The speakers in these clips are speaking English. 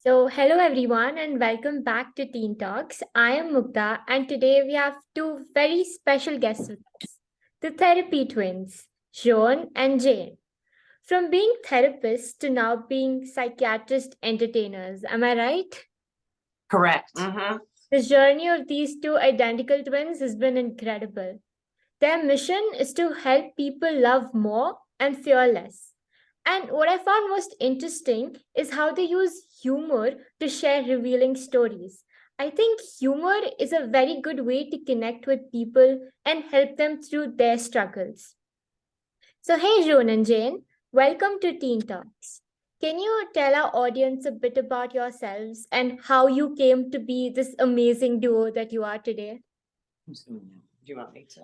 Hello everyone, and welcome back to Teen Talks. I am Mukta, and today we have two very special guests with us, the therapy twins, Sean and Jane. From being therapists to now being psychiatrist entertainers, am I right? Correct. The journey of these two identical twins has been incredible. Their mission is to help people love more and fear less. And what I found most interesting is how they use humor to share revealing stories. I think humor is a very good way to connect with people and help them through their struggles. So, hey, Joan and Jane, welcome to Teen Talks. Can you tell our audience a bit about yourselves and how you came to be this amazing duo that you are today? Who's doing that? Do you want me to?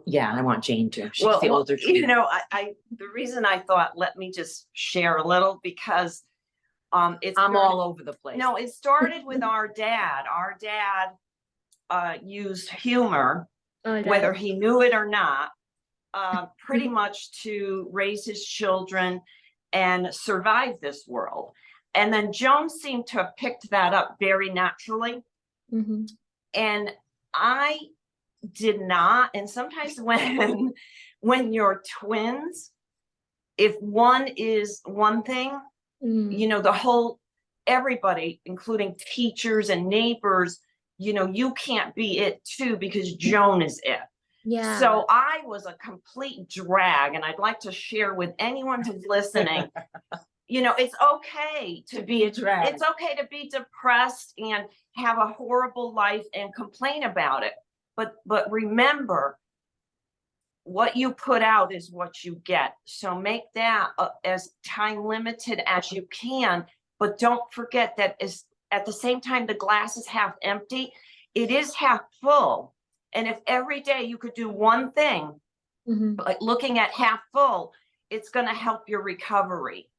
Yeah, I want Jane to. She's Well, the older twin. I the reason I thought, let me just share a little because it's I'm all over the place. No, it started with our dad. Our dad used humor, All right. whether he knew it or not, pretty much to raise his children and survive this world. And then Joan seemed to have picked that up very naturally. Mhm. And I did not. And sometimes when you're twins, if one is one thing, Mm. the whole everybody, including teachers and neighbors, you can't be it too because Joan is it. Yeah. So I was a complete drag, and I'd like to share with anyone who's listening, it's okay to be a drag. It's okay to be depressed and have a horrible life and complain about it. But remember, what you put out is what you get. So make that as time limited as you can, but don't forget that is at the same time the glass is half empty, it is half full. And if every day you could do one thing, like looking at half full, it's going to help your recovery.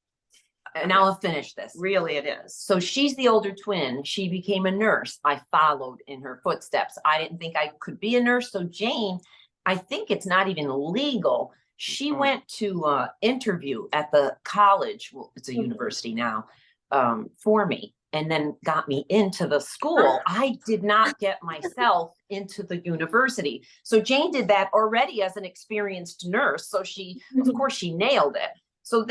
And I'll finish this. Really, it is. So she's the older twin. She became a nurse. I followed in her footsteps. I didn't think I could be a nurse. So Jane, I think it's not even legal. She went to interview at the college. Well, it's a university now, for me, and then got me into the school. I did not get myself into the university. So Jane did that already as an experienced nurse. So she, of course, she nailed it. So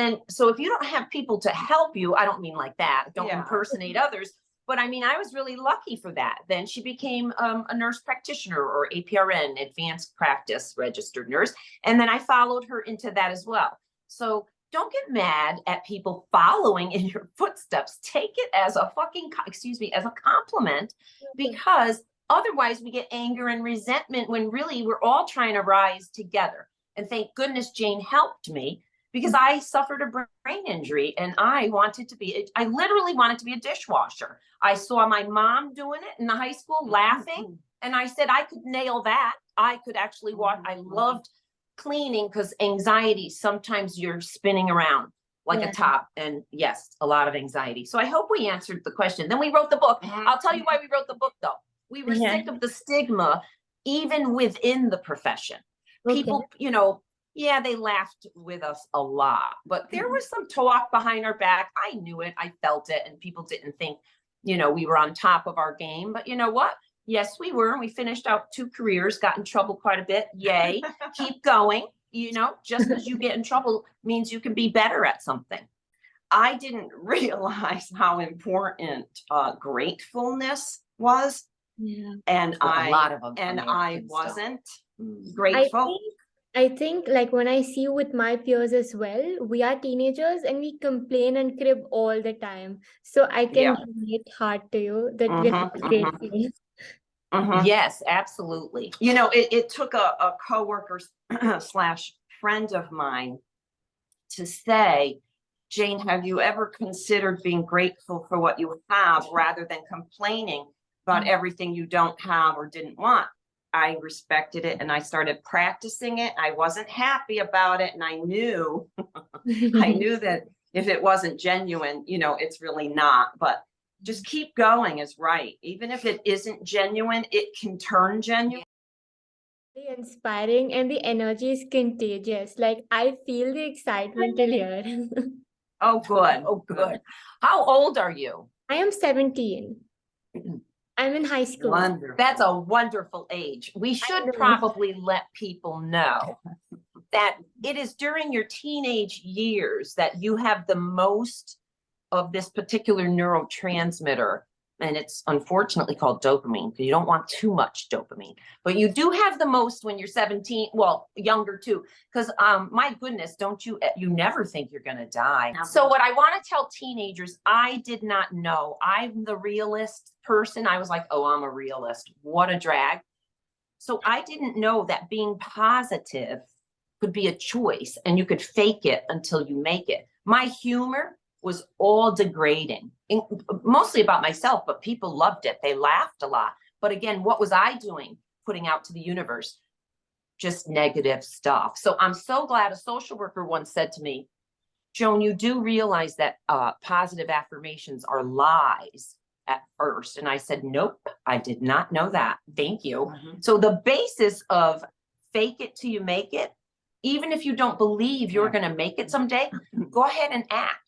if you don't have people to help you, I don't mean like that, don't impersonate others, but I mean, I was really lucky for that. Then she became a nurse practitioner, or APRN, advanced practice registered nurse. And then I followed her into that as well. So don't get mad at people following in your footsteps. Take it as a as a compliment, because otherwise we get anger and resentment when really we're all trying to rise together. And thank goodness Jane helped me, because I suffered a brain injury and I literally wanted to be a dishwasher. I saw my mom doing it in the high school, laughing, and I said I could nail that. I could actually wash. I loved cleaning because anxiety, sometimes you're spinning around like a top, and yes, a lot of anxiety. So I hope we answered the question. Then we wrote the book. I'll tell you why we wrote the book though. We were sick of the stigma, even within the profession. People, yeah, they laughed with us a lot, but there was some talk behind our back. I knew it, I felt it, and people didn't think, we were on top of our game. But you know what? Yes, we were. We finished out 2 careers, got in trouble quite a bit. Yay. Keep going. Just because you get in trouble means you can be better at something. I didn't realize how important gratefulness was. Yeah. And I wasn't grateful. I think like when I see with my peers as well, we are teenagers and we complain and crib all the time. So I can relate hard to you that we're grateful. Yes, absolutely. It took a coworker slash friend of mine to say, Jane, have you ever considered being grateful for what you have rather than complaining about everything you don't have or didn't want? I respected it and I started practicing it. I wasn't happy about it. And I knew, I knew that if it wasn't genuine, it's really not, but just keep going is right. Even if it isn't genuine, it can turn genuine. Very inspiring, and the energy is contagious. Like I feel the excitement till here. Oh, good. Oh, good. How old are you? I am 17. I'm in high school. Wonderful. That's a wonderful age. We should know. probably let people know that it is during your teenage years that you have the most of this particular neurotransmitter. And it's unfortunately called dopamine, because you don't want too much dopamine. But you do have the most when you're 17, well, younger too. Because my goodness, don't you never think you're gonna die. So what I want to tell teenagers, I did not know. I'm the realist person. I was like, oh, I'm a realist. What a drag. So I didn't know that being positive could be a choice and you could fake it until you make it. My humor was all degrading, mostly about myself, but people loved it. They laughed a lot. But again, what was I doing? Putting out to the universe just negative stuff. So I'm so glad a social worker once said to me, Joan, you do realize that positive affirmations are lies at first. And I said, nope, I did not know that. Thank you. So the basis of fake it till you make it, even if you don't believe you're going to make it someday, go ahead and act.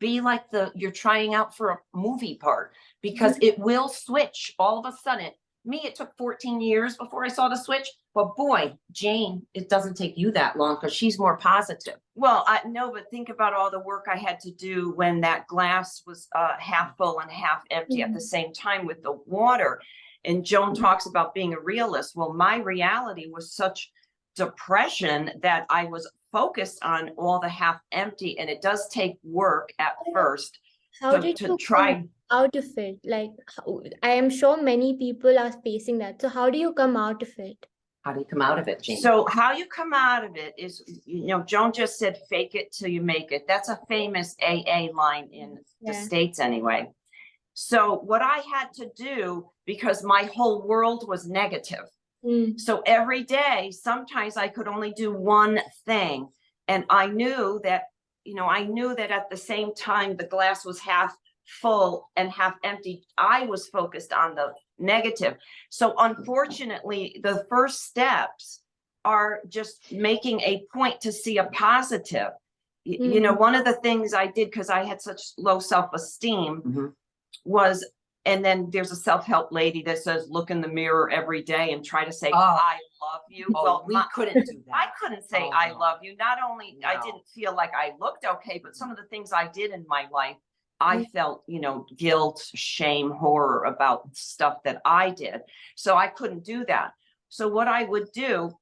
Be like you're trying out for a movie part, because it will switch all of a sudden. Me, it took 14 years before I saw the switch, but boy, Jane, it doesn't take you that long because she's more positive. Well, I know, but think about all the work I had to do when that glass was half full and half empty at the same time with the water. And Joan talks about being a realist. Well, my reality was such depression that I was focused on all the half empty, and it does take work at first How did to you try. come out of it? Like, I am sure many people are facing that. So how do you come out of it? How do you come out of it, Jane? So how you come out of it is, Joan just said, fake it till you make it. That's a famous AA line in the States anyway. So what I had to do, because my whole world was negative, so every day, sometimes I could only do one thing. And I knew that, at the same time, the glass was half full and half empty. I was focused on the negative. So unfortunately, the first steps are just making a point to see a positive. One of the things I did, because I had such low self-esteem, was, and then there's a self-help lady that says, look in the mirror every day and try to say, I love you. Well, we couldn't do that. I couldn't say I love you. Not only I didn't feel like I looked okay, but some of the things I did in my life, I felt, guilt, shame, horror about stuff that I did. So I couldn't do that. So what I would do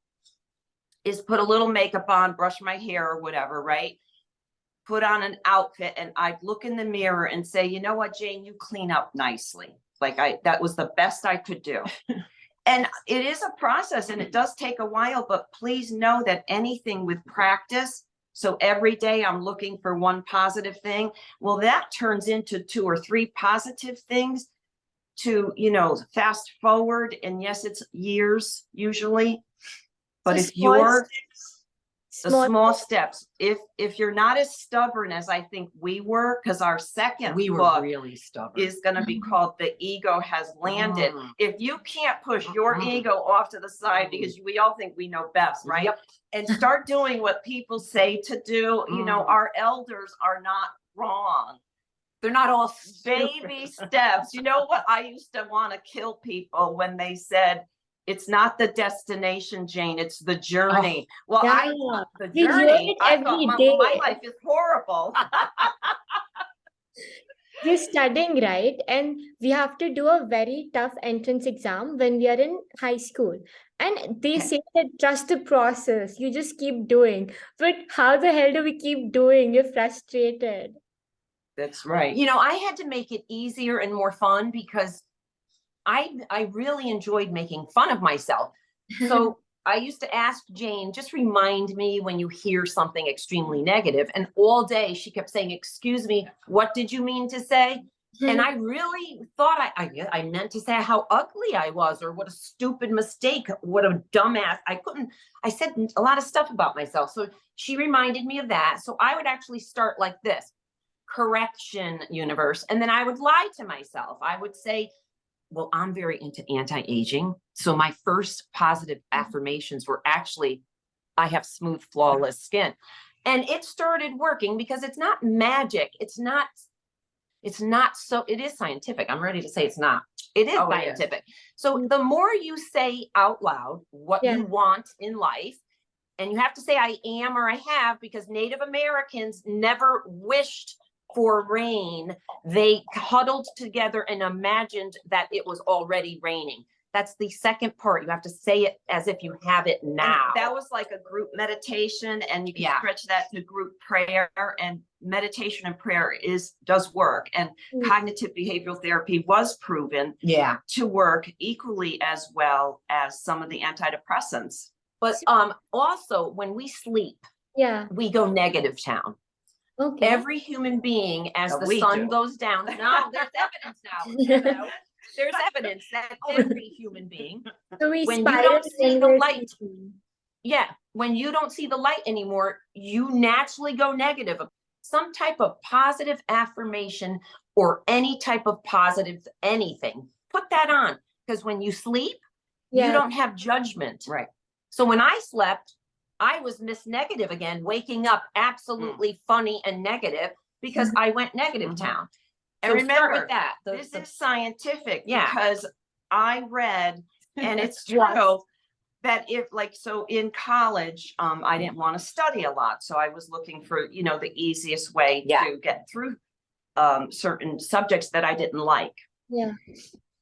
is put a little makeup on, brush my hair or whatever, right? Put on an outfit, and I'd look in the mirror and say, you know what, Jane, you clean up nicely. That was the best I could do. And it is a process, and it does take a while, but please know that anything with practice, so every day I'm looking for one positive thing, well, that turns into 2 or 3 positive things to, fast forward. And yes, it's years usually, but if you're the small steps, if you're not as stubborn as I think we were, because our second book really stubborn is going to be called The Ego Has Landed. If you can't push your ego off to the side, because we all think we know best, right? Yep. And start doing what people say to do, our elders are not wrong. They're not all baby steps. You know what? I used to want to kill people when they said, it's not the destination, Jane, it's the journey. Well, I love the journey. I thought my life is horrible. We're studying, right? And we have to do a very tough entrance exam when we are in high school. And they say that trust the process. You just keep doing. But how the hell do we keep doing? You're frustrated. That's right. I had to make it easier and more fun, because I really enjoyed making fun of myself. So I used to ask Jane, just remind me when you hear something extremely negative. And all day she kept saying, excuse me, what did you mean to say? And I really thought I meant to say how ugly I was, or what a stupid mistake, what a dumbass. I said a lot of stuff about myself. So she reminded me of that. So I would actually start like this: correction, universe. And then I would lie to myself. I would say, well, I'm very into anti-aging. So my first positive affirmations were actually, I have smooth, flawless skin. And it started working, because it's not magic. It's not It's not so, it is scientific. I'm ready to say it's not. It is Oh, it is. scientific. So the more you say out loud what Yeah. you want in life, and you have to say I am or I have, because Native Americans never wished for rain. They huddled together and imagined that it was already raining. That's the second part. You have to say it as if you have it And now. that was like a group meditation, and you can Yeah. stretch that to group prayer, and meditation and prayer does work. And Mm. cognitive behavioral therapy was proven Yeah. to work equally as well as some of the antidepressants. But also when we sleep, Yeah. we go negative town. Okay. Every human being, as No, the we sun do. goes down. No, there's evidence now. You know, there's evidence that every human being, So we when you spiral don't see the when we're light, sleeping. yeah, when you don't see the light anymore, you naturally go negative. Some type of positive affirmation or any type of positive anything, put that on. Because when you sleep, you Yeah. don't have judgment. Right. So when I slept, I was Miss Negative again, waking up absolutely funny and negative because I went negative Mhm. town. And So start remember, with that. This is scientific Yeah. because I read, and it's What? true, that if like, so in college, I didn't want to study a lot. So I was looking for, the easiest way Yeah. to get through certain subjects that I didn't like. Yeah.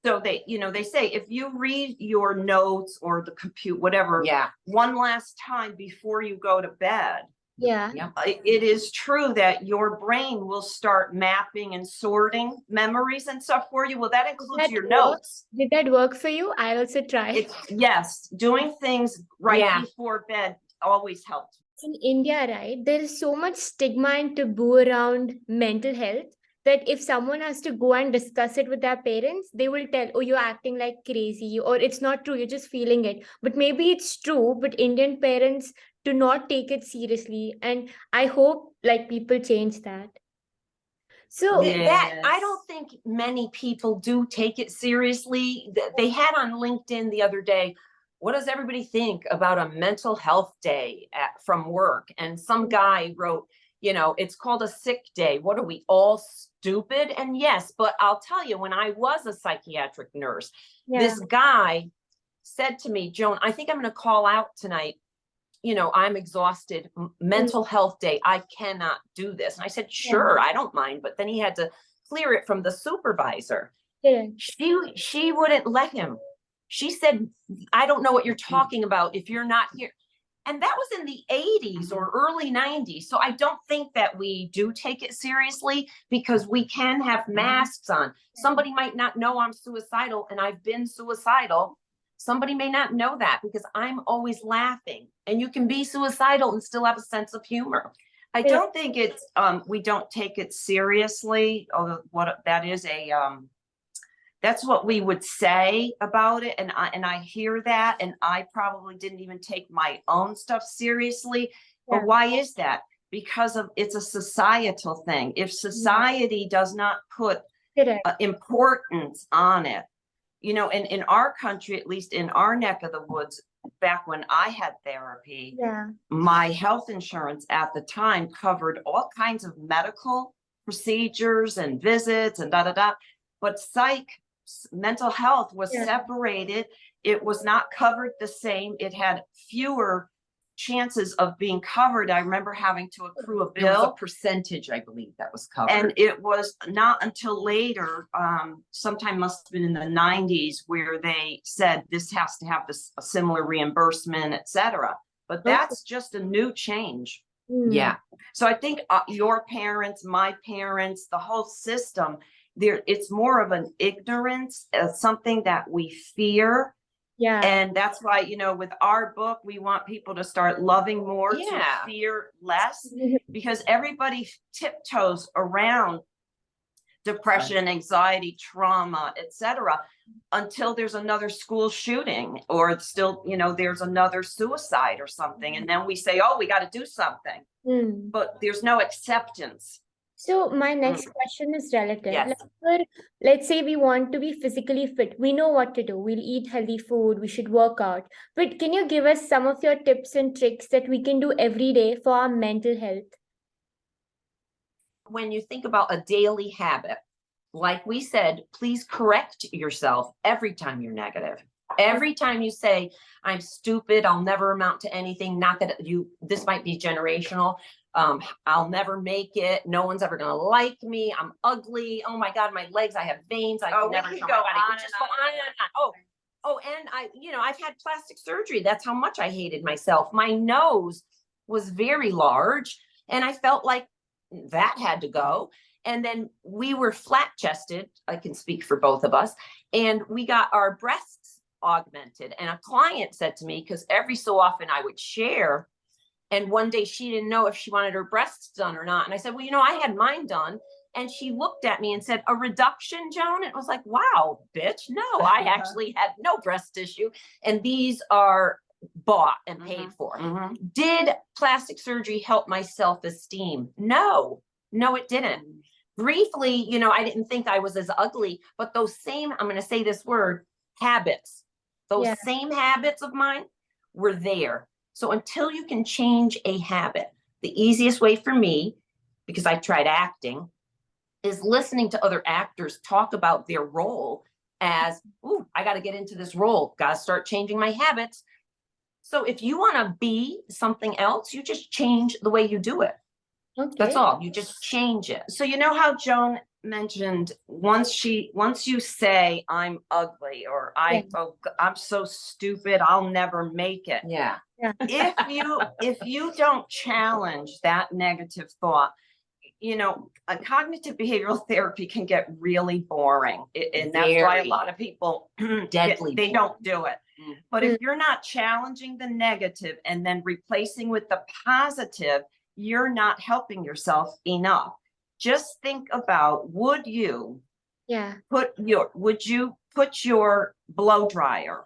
So they say if you read your notes or the compute, whatever, Yeah. one last time before you go to bed, Yeah. Yeah. it is true that your brain will start mapping and sorting memories and stuff for you. Well, that includes that your work? notes. Did that work for you? I'll also try. Yes, doing things right Yeah. before bed always helps. In India, right, there is so much stigma and taboo around mental health that if someone has to go and discuss it with their parents, they will tell, oh, you're acting like crazy, or it's not true, you're just feeling it. But maybe it's true, but Indian parents do not take it seriously. And I hope like people change that. So, That I Yes. don't think many people do take it seriously. They had on LinkedIn the other day, what does everybody think about a mental health day from work? And some guy wrote, it's called a sick day. What are we all stupid? And yes, but I'll tell you, when I was a psychiatric nurse, yeah, this guy said to me, Joan, I think I'm going to call out tonight. I'm exhausted, mental health day. I cannot do this. And I said, sure, I don't mind. But then he had to clear it from the supervisor. correct. She wouldn't let him. She said, I don't know what you're talking about if you're not here. And that was in the 80s or early 90s. So I don't think that we do take it seriously because we can have masks on. Somebody might not know I'm suicidal and I've been suicidal. Somebody may not know that because I'm always laughing, and you can be suicidal and still have a sense of humor. I Yeah. don't think it's, we don't take it seriously, although what that is that's what we would say about it. And I hear that, and I probably didn't even take my own stuff seriously. Yeah. But why is that? Because it's a societal thing. If society does not put Correct. importance on it, in our country, at least in our neck of the woods, back when I had therapy, Yeah. my health insurance at the time covered all kinds of medical procedures and visits and but mental health was Yeah. separated. It was not covered the same. It had fewer chances of being covered. I remember having to accrue a There was a bill. percentage, I believe, that was covered. And it was not until later, sometime must have been in the 90s, where they said this has to have a similar reimbursement, et cetera. But that's just a new change. Mm. Yeah. So I think your parents, my parents, the whole system, it's more of an ignorance, something that we fear. Yeah. And that's why, with our book, we want people to start loving more, Yeah. to fear less, because everybody tiptoes around depression, anxiety, trauma, etc., until there's another school shooting, or still, there's another suicide or something. And then we say, oh, we got to do something, Mm. but there's no acceptance. So my next question is relative. Yes. Let's say we want to be physically fit. We know what to do. We'll eat healthy food. We should work out. But can you give us some of your tips and tricks that we can do every day for our mental health? When you think about a daily habit, like we said, please correct yourself every time you're negative. Every time you say, I'm stupid, I'll never amount to anything, not that this might be generational. I'll never make it. No one's ever going to like me. I'm ugly. Oh my God, my legs, I have veins. I can never we show could my go body. on We just and go on on and on. Oh, and I've had plastic surgery. That's how much I hated myself. My nose was very large and I felt like that had to go. And then we were flat chested. I can speak for both of us. And we got our breasts augmented. And a client said to me, because every so often I would share, and one day she didn't know if she wanted her breasts done or not. And I said, well, I had mine done. And she looked at me and said, a reduction, Joan? And it was like, wow, bitch. No, I actually had no breast tissue. And these are bought and paid for. Did plastic surgery help my self-esteem? No, it didn't. Briefly, I didn't think I was as ugly, but those same, I'm going to say this word, habits, those same habits of mine were there. So until you can change a habit, the easiest way for me, because I tried acting, is listening to other actors talk about their role as, ooh, I got to get into this role, got to start changing my habits. So if you want to be something else, you just change the way you do it. Okay. That's all. You just change it. So how Joan mentioned once you say I'm ugly or I'm so stupid, I'll never make it. Yeah. If you don't challenge that negative thought, a cognitive behavioral therapy can get really boring. And that's why a lot of people deadly they don't do it. But Mm. if you're not challenging the negative and then replacing with the positive, you're not helping yourself enough. Just think about, would you put your blow dryer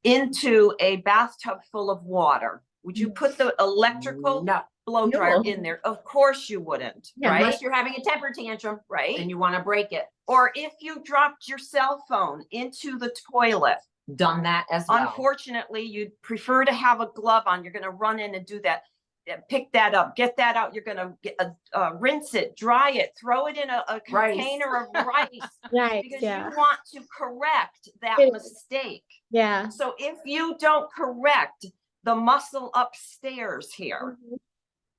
into a bathtub full of water? Would you put the electrical blow dryer in there? Of course you wouldn't, right? Unless you're having a temper tantrum, Right. and you want to break it. Or if you dropped your cell phone into the toilet. Done that as well. Unfortunately, you'd prefer to have a glove on. You're going to run in and do that. Pick that up, get that out. You're going to rinse it, dry it, throw it in a container of rice. Right. Because you want to correct that mistake. Yeah. So if you don't correct the muscle upstairs here,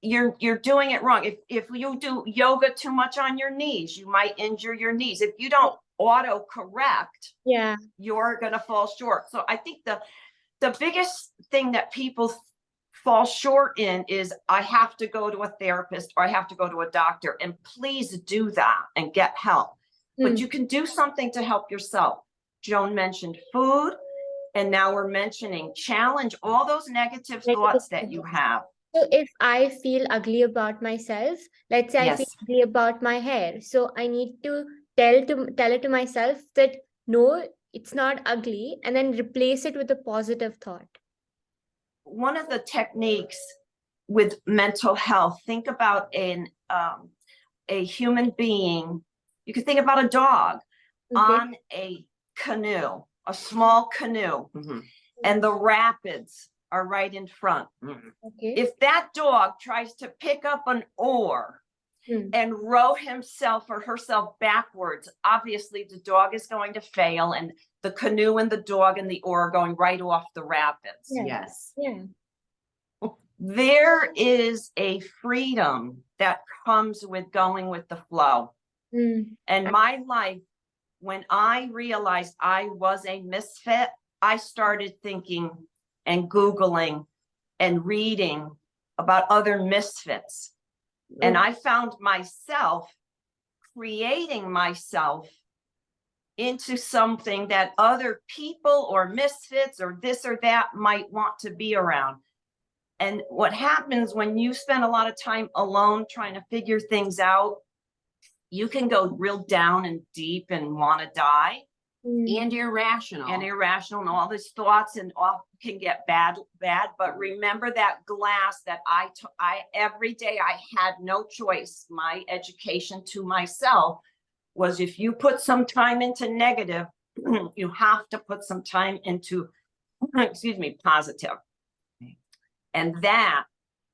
you're doing it wrong. If you do yoga too much on your knees, you might injure your knees. If you don't auto correct, you're going to fall short. So I think the biggest thing that people fall short in is, I have to go to a therapist or I have to go to a doctor. And please do that and get help. But you can do something to help yourself. Joan mentioned food, and now we're mentioning challenge all those negative thoughts that you have. So if I feel ugly about myself, let's say I feel ugly about my hair, so I need to tell it to myself that no, it's not ugly, and then replace it with a positive thought. One of the techniques with mental health, think about a human being. You can think about a dog on a canoe, a small canoe, and the rapids are right in front. If that dog tries to pick up an oar and row himself or herself backwards, obviously the dog is going to fail, and the canoe and the dog and the oar are going right off the rapids. Yes. Yeah. There is a freedom that comes with going with the flow. And my life, when I realized I was a misfit, I started thinking and Googling and reading about other misfits. And I found myself creating myself into something that other people or misfits or this or that might want to be around. And what happens when you spend a lot of time alone trying to figure things out, you can go real down and deep and want to die. And irrational. And all these thoughts and all can get bad. But remember that glass that I every day I had no choice. My education to myself was, if you put some time into negative, you have to put some time into, positive. And that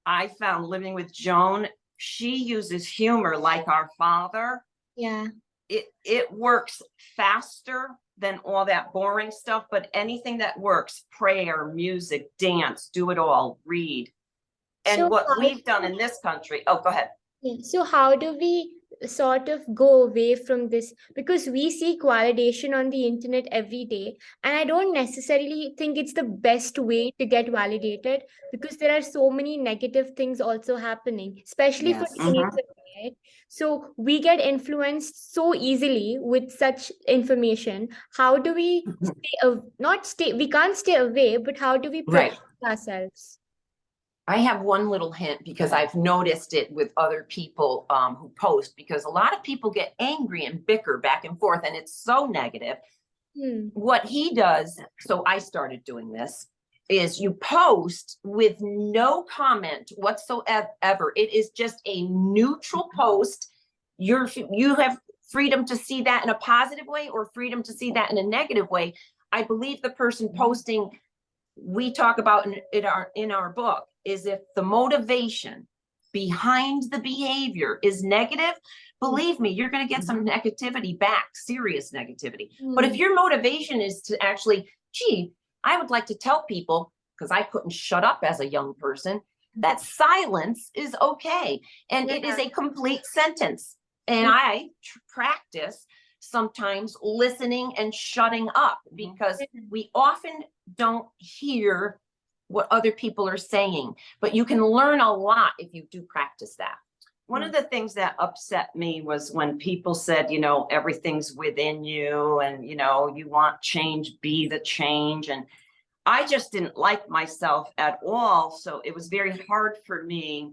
I found living with Joan, she uses humor like our father. Yeah. It works faster than all that boring stuff, but anything that works, prayer, music, dance, do it all, read. And So what how we've done in this country, oh, go ahead. Yeah. So how do we sort of go away from this? Because we seek validation on the internet every day, and I don't necessarily think it's the best way to get validated because there are so many negative things also happening, especially for Yes. teenagers, right? So we get influenced so easily with such information. How do we not stay, we can't stay away, but how do we Right. protect ourselves? I have one little hint because I've noticed it with other people who post, because a lot of people get angry and bicker back and forth, and it's so negative. Hmm. What he does, so I started doing this, is you post with no comment whatsoever. It is just a neutral post. You have freedom to see that in a positive way or freedom to see that in a negative way. I believe the person posting, we talk about in our book, is if the motivation behind the behavior is negative, believe me, you're going to get some negativity back, serious negativity. But if Hmm. your motivation is to actually, gee, I would like to tell people, because I couldn't shut up as a young person, that silence is okay. And it is Yeah. a complete sentence. And Mm. I practice sometimes listening and shutting up, because we often don't hear what other people are saying, but you can learn a lot if you do practice that. One of the things that upset me was when people said, you know, everything's within you and, you know, you want change, be the change. And I just didn't like myself at all. So it was very hard for me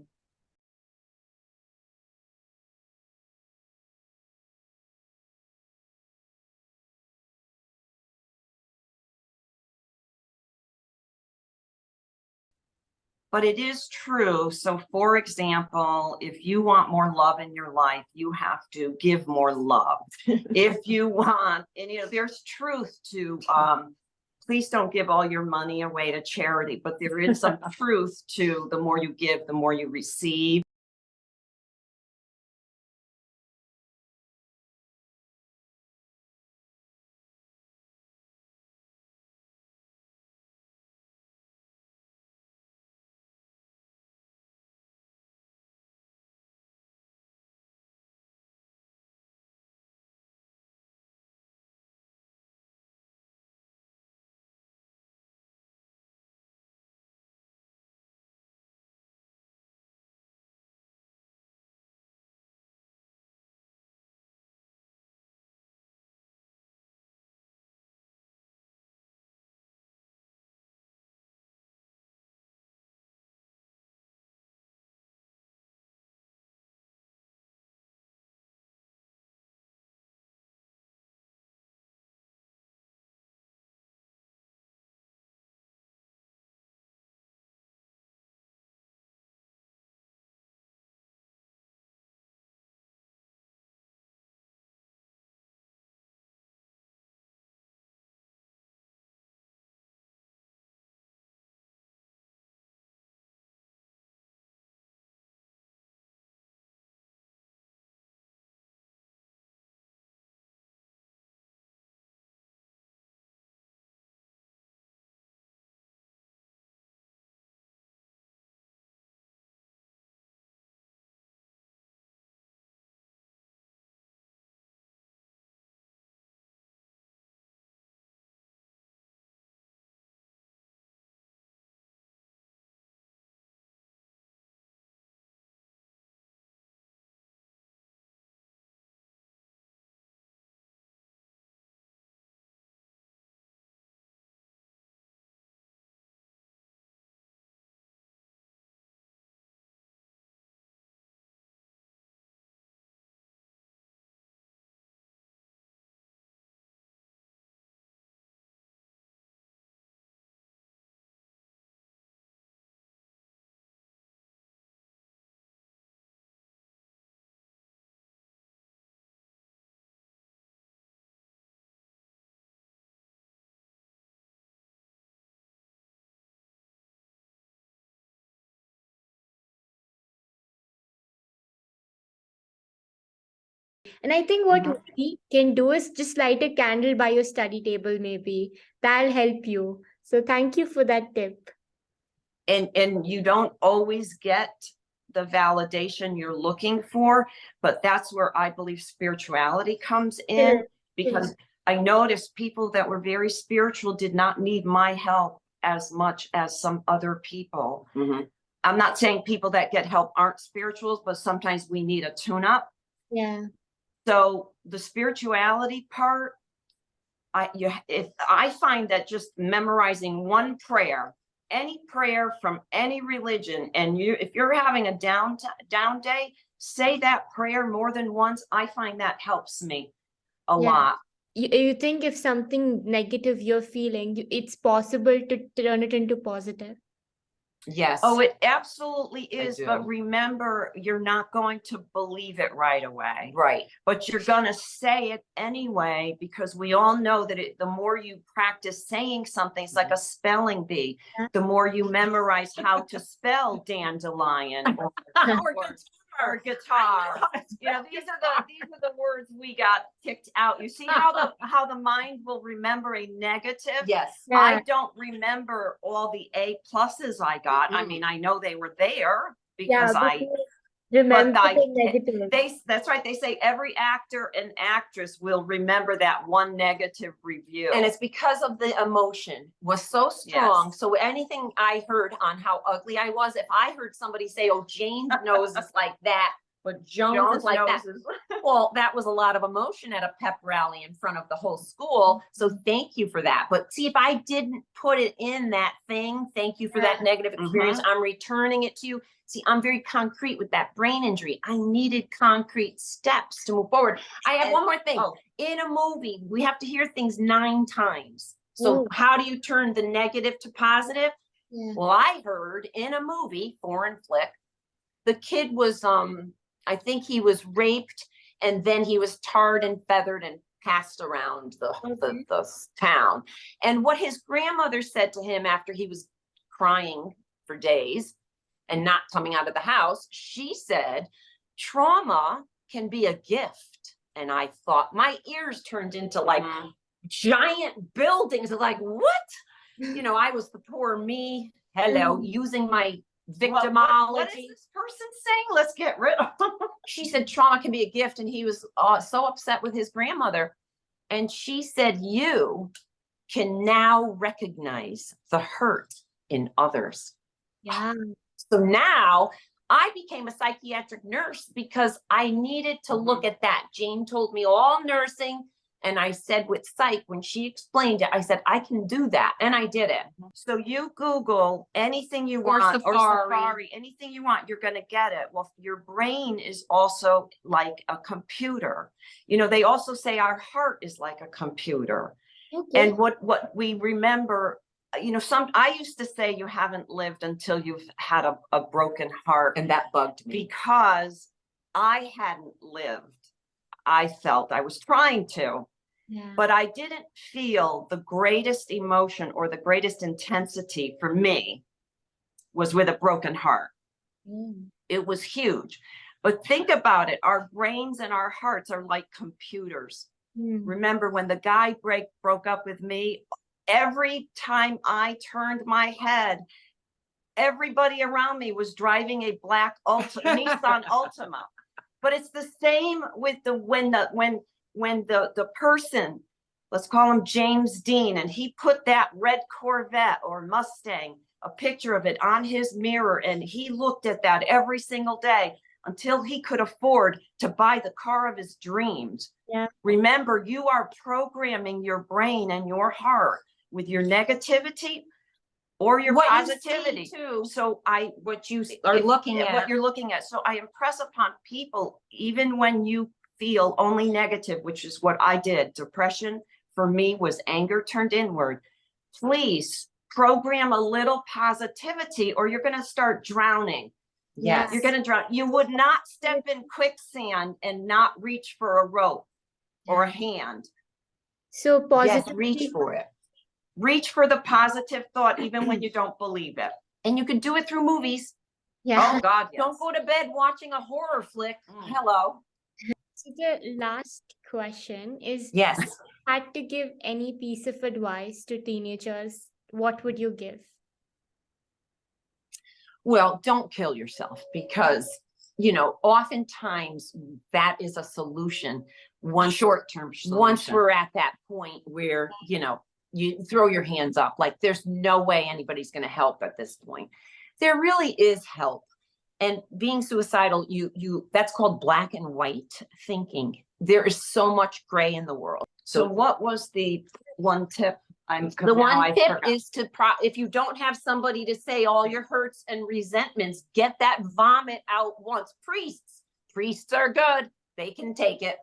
but it is true. So for example, if you want more love in your life, you have to give more love. If you want, and you know, there's truth to please don't give all your money away to charity, but there is some truth to the more you give, the more you receive. And I think what Mhm. we can do is just light a candle by your study table, maybe. That'll help you. So thank you for that tip. And you don't always get the validation you're looking for, but that's where I believe spirituality comes in, Correct. because I noticed people that were very spiritual did not need my help as much as some other people. Mhm. I'm not saying people that get help aren't spirituals, but sometimes we need a tune-up. Yeah. So the spirituality part, if I find that just memorizing one prayer, any prayer from any religion, and if you're having a down day, say that prayer more than once. I find that helps me a Yeah. lot. You think if something negative you're feeling, it's possible to turn it into positive. Yes. Oh, it absolutely I is. But do. remember, you're not going to believe it right away. Right. But you're going to say it anyway, because we all know that the more you practice saying something, it's like a spelling bee. Yeah. The more you memorize how to spell dandelion or guitar. You know, these are the words we got kicked out. You see how the mind will remember a negative? Yes. Yeah. I don't remember all the A pluses I got. I Mm. mean, I know they were there Yeah, because but you remember I- the negative. that's right. They say every actor and actress will remember that one negative review. And it's because of the emotion was so strong. Yes. So anything I heard on how ugly I was, if I heard somebody say, "Oh, Jane's nose is like that, but Jones is like that," well, that was a lot of emotion at a pep rally in front of the whole school. So thank you for that. But see, if I didn't put it in that thing, thank you for that negative experience. I'm returning it to you. See, I'm very concrete with that brain injury. I needed concrete steps to move forward. I have one more thing. Oh. In a movie, we have to hear things 9 times. So Ooh. how do you turn the negative to positive? Yeah. Well, I heard in a movie, foreign flick, the kid was, I think he was raped, and then he was tarred and feathered and passed around the town. And what his grandmother said to him after he was crying for days and not coming out of the house, she said, trauma can be a gift. And I thought, my ears turned into like giant buildings of like, what? You know, I was the poor me, using my victimology. What is this person saying? Let's get rid of them. She said trauma can be a gift, and he was so upset with his grandmother. And she said, you can now recognize the hurt in others. Yeah. So now I became a psychiatric nurse because I needed to look at that. Jane told me all nursing. And I said with psych, when she explained it, I said, I can do that. And I did it. So you Google anything you Or want, or Safari. Safari, anything you want, you're going to get it. Well, your brain is also like a computer. You know, they also say our heart is like a computer. Okay. And what we remember, you know, I used to say you haven't lived until you've had a broken heart. And that bugged me. Because I hadn't lived. I felt I was trying to, Yeah. but I didn't feel the greatest emotion or the greatest intensity for me was with a broken heart. It was huge. But think about it. Our brains and our hearts are like computers. Remember when the guy broke up with me, every time I turned my head, everybody around me was driving a black Nissan Altima. But it's the same with when the person, let's call him James Dean, and he put that red Corvette or Mustang, a picture of it on his mirror, and he looked at that every single day until he could afford to buy the car of his dreams. Yeah. Remember, you are programming your brain and your heart with your negativity or your positivity too. So what you are looking at, what you're looking at. So I impress upon people, even when you feel only negative, which is what I did. Depression for me was anger turned inward. Please program a little positivity or you're going to start drowning. Yes. You're going to drown. You would not step in quicksand and not reach for a rope or a hand. So positive. Yes, reach for it. Reach for the positive thought, even when you don't believe it. And you can do it through movies. Yeah. Oh God, yes. Don't go to bed watching a horror flick. Hello. So the last question is, Yes. had to give any piece of advice to teenagers, what would you give? Well, don't kill yourself because, oftentimes that is a solution. Once Short-term once solution. we're at that point where, you throw your hands up, like there's no way anybody's going to help at this point. There really is help. And being suicidal, that's called black and white thinking. There is so much gray in the world. So what was the one tip? The one tip is to if you don't have somebody to say all your hurts and resentments, get that vomit out once. Priests are good. They can take it.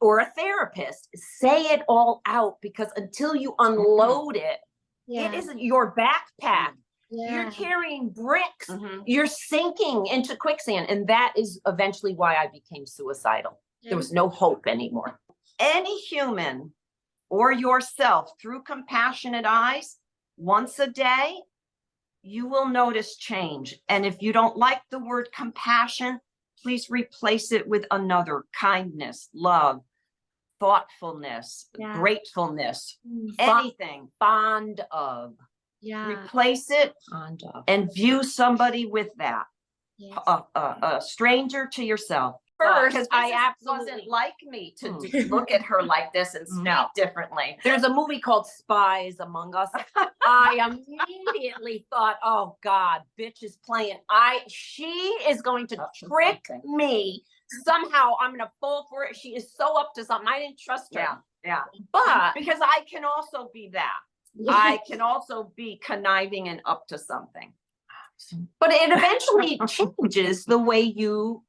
Or a therapist, say it all out, because until you unload it, it isn't your backpack. You're carrying bricks. You're sinking into quicksand. And that is eventually why I became suicidal. There was no hope anymore. Any human or yourself through compassionate eyes, once a day, you will notice change. And if you don't like the word compassion, please replace it with another: kindness, love, thoughtfulness, gratefulness, anything. Fond of. Replace it and view somebody with that. A stranger to yourself. First, I absolutely wasn't like me to look at her like this and speak differently. There's a movie called Spies Among Us. I immediately thought, oh God, bitch is playing. She is going to trick me. Somehow I'm going to fall for it. She is so up to something. I didn't trust her. Yeah. But because I can also be that. I can also be conniving and up to something. But it eventually changes the way you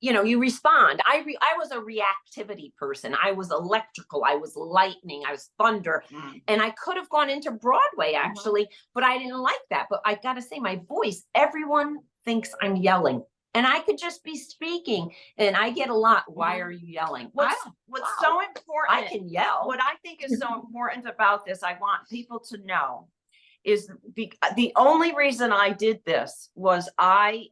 respond. I was a reactivity person. I was electrical. I was lightning. I was thunder. And I could have gone into Broadway actually, but I didn't like that. But I got to say, my voice, everyone thinks I'm yelling. And I could just be speaking, and I get a lot. Why are you yelling? What's so important? I can yell. What I think is so important about this, I want people to know, is the only reason I did this was I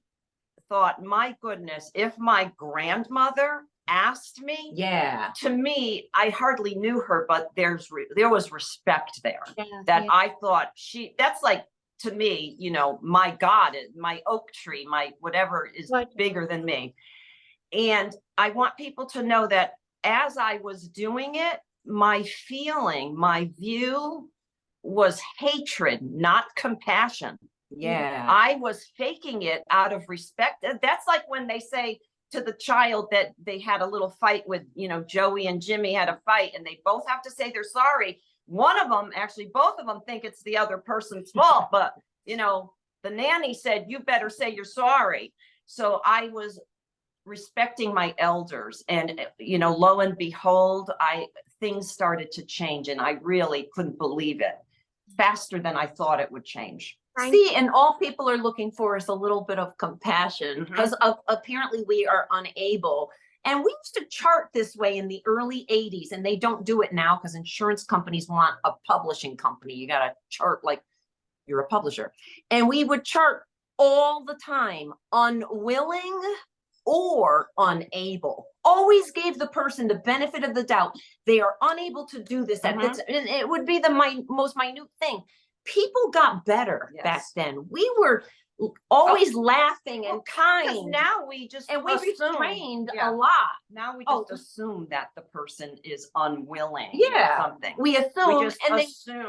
thought, my goodness, if my grandmother asked me, to me, I hardly knew her, but there was respect there. I thought that's like, to me, my God, my oak tree, my whatever is bigger than me. And I want people to know that as I was doing it, my feeling, my view was hatred, not compassion. I was faking it out of respect. That's like when they say to the child that they had a little fight with, Joey and Jimmy had a fight and they both have to say they're sorry. One of them, actually, both of them think it's the other person's fault, but, the nanny said, you better say you're sorry. So I was respecting my elders, and, lo and behold, things started to change, and I really couldn't believe it, faster than I thought it would change. See, and all people are looking for is a little bit of compassion, because apparently we are unable. And we used to chart this way in the early 80s, and they don't do it now because insurance companies want a publishing company. You got to chart like you're a publisher. And we would chart all the time, unwilling or unable. Always gave the person the benefit of the doubt. They are unable to do this. And it would be the most minute thing. People got better back then. We were always laughing and kind. Now we just we restrained a lot. Now we just assume that the person is unwilling. Something. We assume,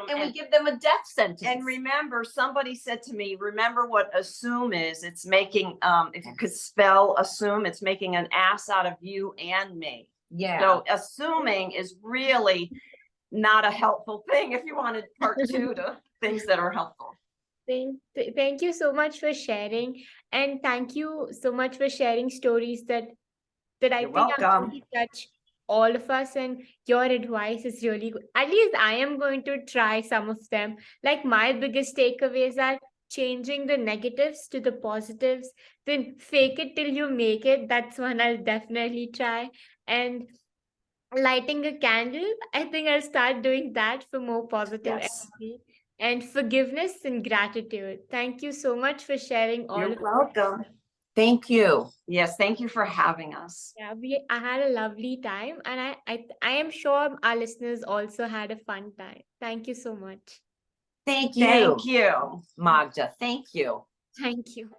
and we give them a death sentence. And remember, somebody said to me, remember what assume is. It's making, if you could spell assume, it's making an ass out of you and me. So assuming is really not a helpful thing if you wanted part 2 to things that are helpful. Thank you so much for sharing, and thank you so much for sharing stories that I think are going to touch all of us, and your advice is really good. At least I am going to try some of them. Like, my biggest takeaways are changing the negatives to the positives, then fake it till you make it. That's one I'll definitely try. And lighting a candle, I think I'll start doing that for more positive energy. And forgiveness and gratitude. Thank you so much for sharing all. You're welcome. Thank you. Yes, thank you for having us. Yeah, I had a lovely time, and I am sure our listeners also had a fun time. Thank you so much. Thank you. Thank you. Magda. Thank you. Thank you.